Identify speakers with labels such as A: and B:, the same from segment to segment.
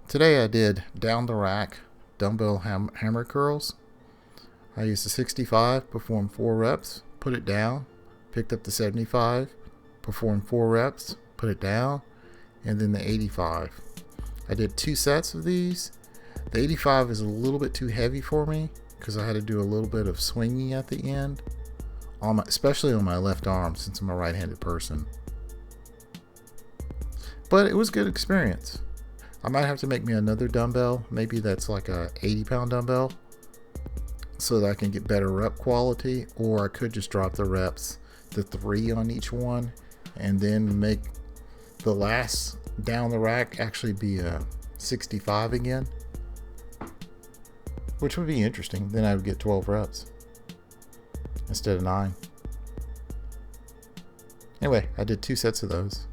A: Today I did down the rack dumbbell hammer curls. I used the 65, performed 4 reps, put it down, picked up the 75, performed 4 reps, put it down, and then the 85. I did 2 sets of these. The 85 is a little bit too heavy for me because I had to do a little bit of swinging at the end, especially on my left arm since I'm a right-handed person. But it was a good experience. I might have to make me another dumbbell. Maybe that's like a 80-pound dumbbell so that I can get better rep quality, or I could just drop the reps to 3 on each one and then make the last down the rack actually be a 65 again, which would be interesting. Then I would get 12 reps instead of 9. Anyway, I did 2 sets of those.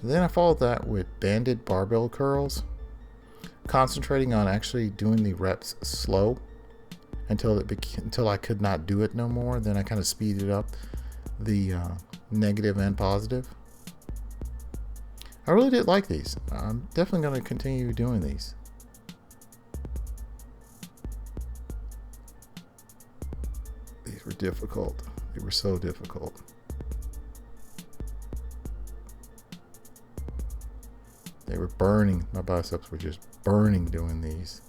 A: Then I followed that with banded barbell curls, concentrating on actually doing the reps slow until I could not do it no more. Then I kind of speeded up the negative and positive. I really did like these. I'm definitely going to continue doing these. These were difficult. They were so difficult. They were burning. My biceps were just burning doing these.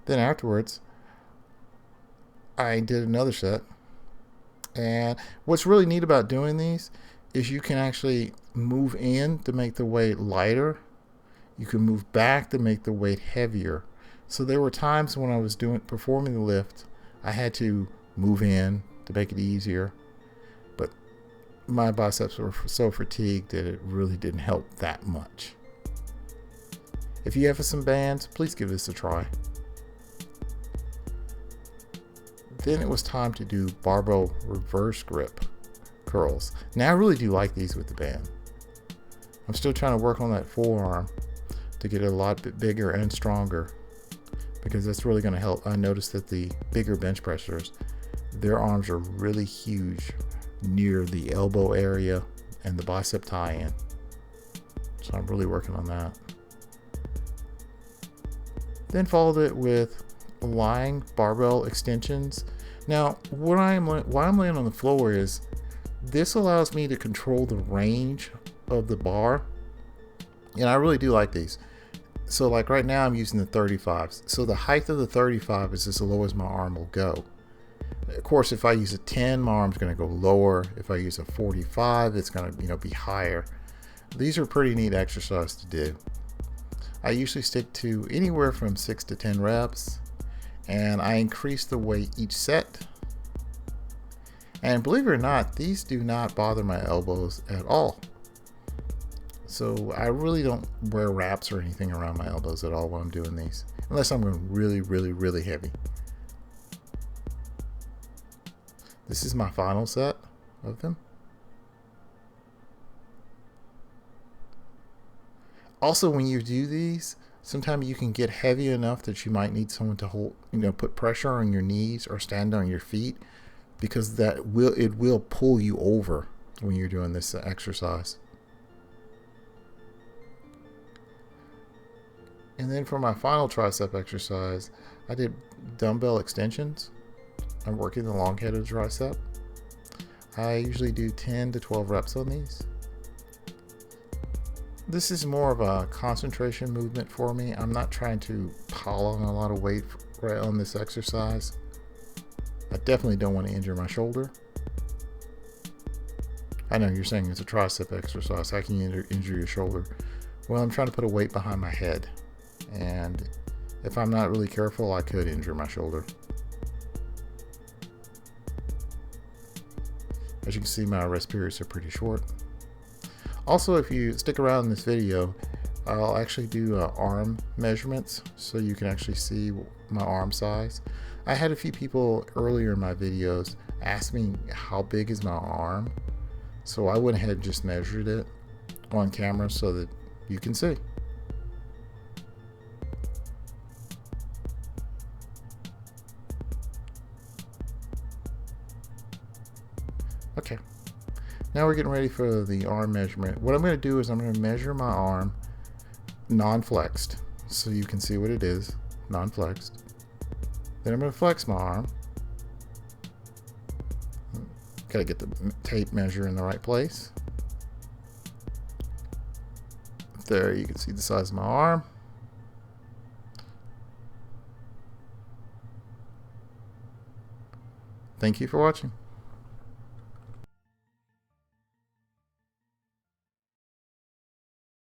A: Then afterwards, I did another set. And what's really neat about doing these is you can actually move in to make the weight lighter. You can move back to make the weight heavier. So there were times when I was performing the lift, I had to move in to make it easier. But my biceps were so fatigued that it really didn't help that much. If you have some bands, please give this a try. Then it was time to do barbell reverse grip curls. Now I really do like these with the band. I'm still trying to work on that forearm to get it a lot bit bigger and stronger, because that's really going to help. I noticed that the bigger bench pressers, their arms are really huge near the elbow area and the bicep tie-in. So I'm really working on that. Then followed it with lying barbell extensions. Now, why I'm laying on the floor is this allows me to control the range of the bar, and I really do like these. So like right now I'm using the 35s. So the height of the 35 is as low as my arm will go. Of course, if I use a 10, my arm's going to go lower. If I use a 45, it's going to be higher. These are pretty neat exercises to do. I usually stick to anywhere from 6 to 10 reps, and I increase the weight each set. And believe it or not, these do not bother my elbows at all. So I really don't wear wraps or anything around my elbows at all when I'm doing these, unless I'm going really, really, really heavy. This is my final set of them. Also, when you do these, sometimes you can get heavy enough that you might need someone to hold, put pressure on your knees or stand on your feet, because it will pull you over when you're doing this exercise. And then for my final tricep exercise, I did dumbbell extensions. I'm working the long head of the tricep. I usually do 10 to 12 reps on these. This is more of a concentration movement for me. I'm not trying to pile on a lot of weight right on this exercise. I definitely don't want to injure my shoulder. I know you're saying it's a tricep exercise. How can you injure your shoulder? Well, I'm trying to put a weight behind my head. And if I'm not really careful, I could injure my shoulder. As you can see, my rest periods are pretty short. Also, if you stick around in this video, I'll actually do arm measurements so you can actually see my arm size. I had a few people earlier in my videos ask me how big is my arm, so I went ahead and just measured it on camera so that you can see. Okay, Now we're getting ready for the arm measurement. What I'm going to do is I'm going to measure my arm non-flexed, so you can see what it is, non-flexed. Then I'm going to flex my arm. Got to get the tape measure in the right place. There, you can see the size of my arm. Thank you for watching.